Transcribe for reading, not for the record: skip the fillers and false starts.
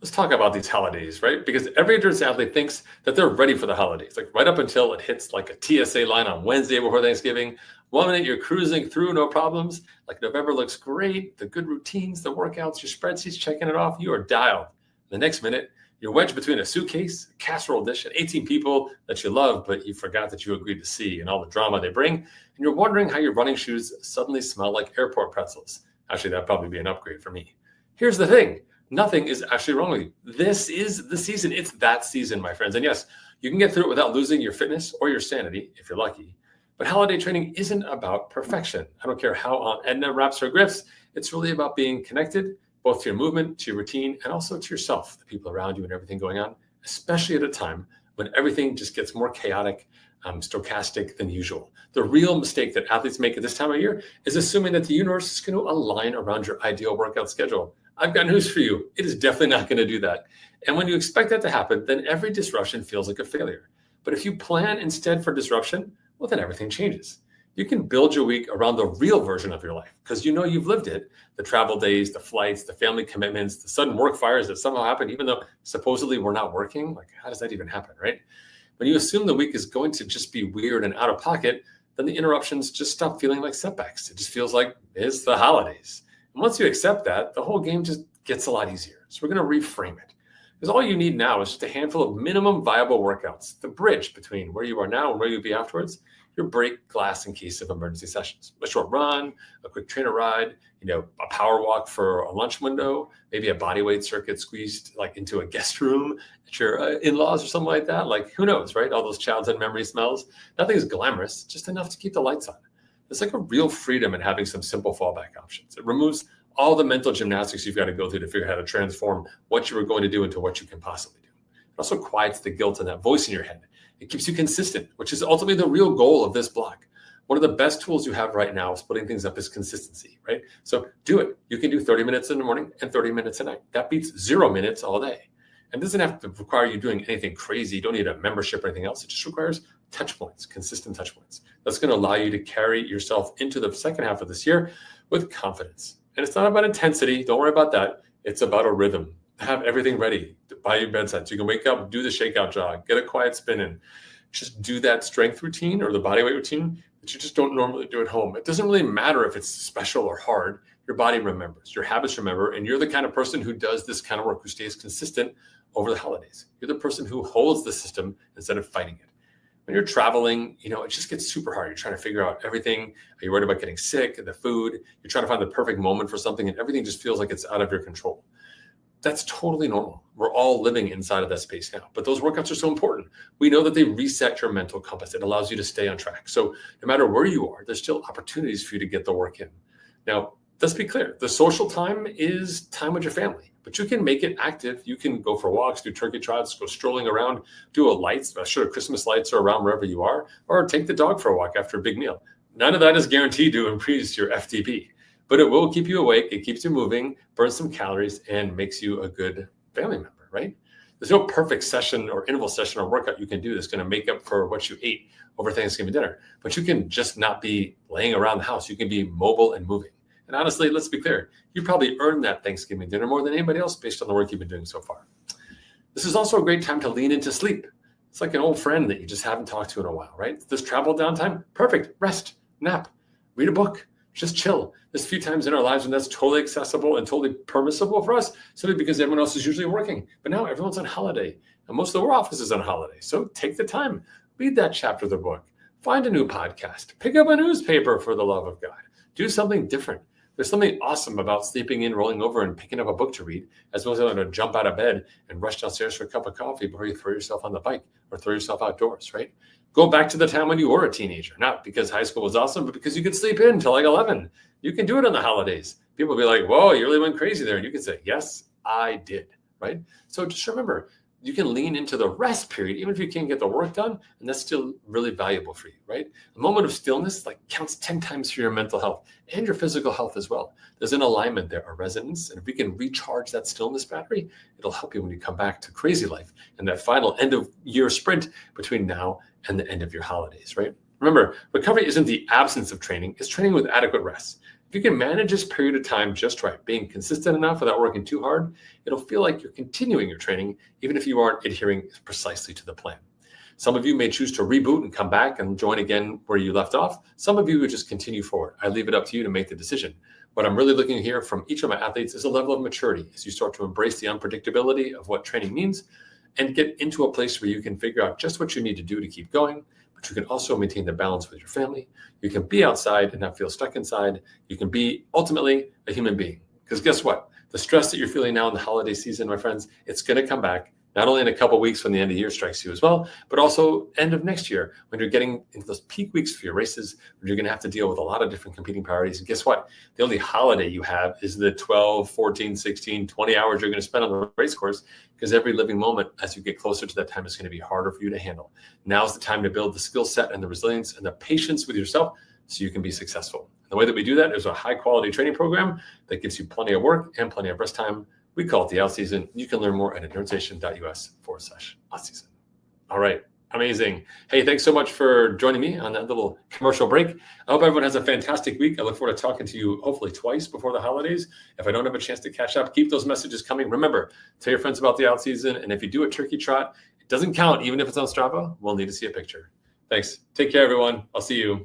Let's talk about these holidays, right? Because every endurance athlete thinks that they're ready for the holidays, like right up until it hits like a TSA line on Wednesday before Thanksgiving. One minute you're cruising through, no problems. Like November looks great, the good routines, the workouts, your spreadsheets checking it off. You are dialed. The next minute, you're wedged between a suitcase, a casserole dish, and 18 people that you love, but you forgot that you agreed to see and all the drama they bring. And you're wondering how your running shoes suddenly smell like airport pretzels. Actually, that'd probably be an upgrade for me. Here's the thing. Nothing is actually wrong with you. This is the season. It's that season, my friends. And yes, you can get through it without losing your fitness or your sanity if you're lucky. But holiday training isn't about perfection. I don't care how Aunt Edna wraps her gifts. It's really about being connected, both to your movement, to your routine, and also to yourself, the people around you and everything going on, especially at a time when everything just gets more chaotic, stochastic than usual. The real mistake that athletes make at this time of year is assuming that the universe is going to align around your ideal workout schedule. I've got news for you. It is definitely not going to do that. And when you expect that to happen, then every disruption feels like a failure. But if you plan instead for disruption, well, then everything changes. You can build your week around the real version of your life because you know you've lived it. The travel days, the flights, the family commitments, the sudden work fires that somehow happen, even though supposedly we're not working. Like, how does that even happen, right? When you assume the week is going to just be weird and out of pocket, then the interruptions just stop feeling like setbacks. It just feels like it's the holidays. And once you accept that, the whole game just gets a lot easier. So we're going to reframe it. Because all you need now is just a handful of minimum viable workouts, the bridge between where you are now and where you'll be afterwards, your break glass in case of emergency sessions. A short run, a quick trainer ride, a power walk for a lunch window, maybe a bodyweight circuit squeezed like into a guest room at your in-laws or something like that. Like, who knows, right? All those childhood memory smells. Nothing is glamorous, just enough to keep the lights on. There's like a real freedom in having some simple fallback options. It removes all the mental gymnastics you've got to go through to figure out how to transform what you were going to do into what you can possibly do. It also quiets the guilt and that voice in your head. It keeps you consistent, which is ultimately the real goal of this block. One of the best tools you have right now splitting things up is consistency, right? So do it. You can do 30 minutes in the morning and 30 minutes at night. That beats 0 minutes all day. And doesn't have to require you doing anything crazy. You don't need a membership or anything else. It just requires touch points, consistent touch points. That's going to allow you to carry yourself into the second half of this year with confidence. And it's not about intensity. Don't worry about that. It's about a rhythm. Have everything ready by your bedside. So you can wake up, do the shakeout jog, get a quiet spin in. Just do that strength routine or the bodyweight routine that you just don't normally do at home. It doesn't really matter if it's special or hard. Your body remembers, your habits remember, and you're the kind of person who does this kind of work, who stays consistent over the holidays. You're the person who holds the system instead of fighting it. When you're traveling, it just gets super hard. You're trying to figure out everything. Are you worried about getting sick, the food? You're trying to find the perfect moment for something, and everything just feels like it's out of your control. That's totally normal. We're all living inside of that space now. But those workouts are so important. We know that they reset your mental compass. It allows you to stay on track. So no matter where you are, there's still opportunities for you to get the work in. Now, let's be clear. The social time is time with your family, but you can make it active. You can go for walks, do turkey trots, go strolling around, do Christmas lights are around wherever you are, or take the dog for a walk after a big meal. None of that is guaranteed to increase your FTP. But it will keep you awake, it keeps you moving, burns some calories, and makes you a good family member, right? There's no perfect session or interval session or workout you can do that's going to make up for what you ate over Thanksgiving dinner. But you can just not be laying around the house. You can be mobile and moving. And honestly, let's be clear, you probably earned that Thanksgiving dinner more than anybody else based on the work you've been doing so far. This is also a great time to lean into sleep. It's like an old friend that you just haven't talked to in a while, right? This travel downtime, perfect. Rest, nap, read a book. Just chill. There's a few times in our lives when that's totally accessible and totally permissible for us, simply because everyone else is usually working. But now everyone's on holiday, and most of the office is on holiday. So take the time, read that chapter of the book, find a new podcast, pick up a newspaper for the love of God. Do something different. There's something awesome about sleeping in, rolling over, and picking up a book to read, as opposed to jump out of bed and rush downstairs for a cup of coffee before you throw yourself on the bike or throw yourself outdoors, right? Go back to the time when you were a teenager, not because high school was awesome, but because you could sleep in till like 11. You can do it on the holidays. People will be like, whoa, you really went crazy there. And you can say, yes, I did, right? So just remember, you can lean into the rest period, even if you can't get the work done, and that's still really valuable for you, right? A moment of stillness counts 10 times for your mental health and your physical health as well. There's an alignment there, a resonance, and if we can recharge that stillness battery, it'll help you when you come back to crazy life and that final end of year sprint between now and the end of your holidays, right? Remember, recovery isn't the absence of training, it's training with adequate rest. If you can manage this period of time just right, being consistent enough without working too hard, it'll feel like you're continuing your training, even if you aren't adhering precisely to the plan. Some of you may choose to reboot and come back and join again where you left off. Some of you would just continue forward. I leave it up to you to make the decision. What I'm really looking here from each of my athletes is a level of maturity as you start to embrace the unpredictability of what training means and get into a place where you can figure out just what you need to do to keep going, but you can also maintain the balance with your family. You can be outside and not feel stuck inside. You can be ultimately a human being. Because guess what? The stress that you're feeling now in the holiday season, my friends, it's going to come back. Not only in a couple of weeks when the end of the year strikes you as well, but also end of next year when you're getting into those peak weeks for your races, where you're going to have to deal with a lot of different competing priorities. And guess what? The only holiday you have is the 12, 14, 16, 20 hours you're going to spend on the race course, because every living moment as you get closer to that time is going to be harder for you to handle. Now's the time to build the skill set and the resilience and the patience with yourself so you can be successful. And the way that we do that is a high quality training program that gives you plenty of work and plenty of rest time. We call it the Out Season. You can learn more at EnduranceNation.us/OutSeason. All right. Amazing. Hey, thanks so much for joining me on that little commercial break. I hope everyone has a fantastic week. I look forward to talking to you hopefully twice before the holidays. If I don't have a chance to catch up, keep those messages coming. Remember, tell your friends about the Out Season. And if you do a turkey trot, it doesn't count. Even if it's on Strava, we'll need to see a picture. Thanks. Take care, everyone. I'll see you.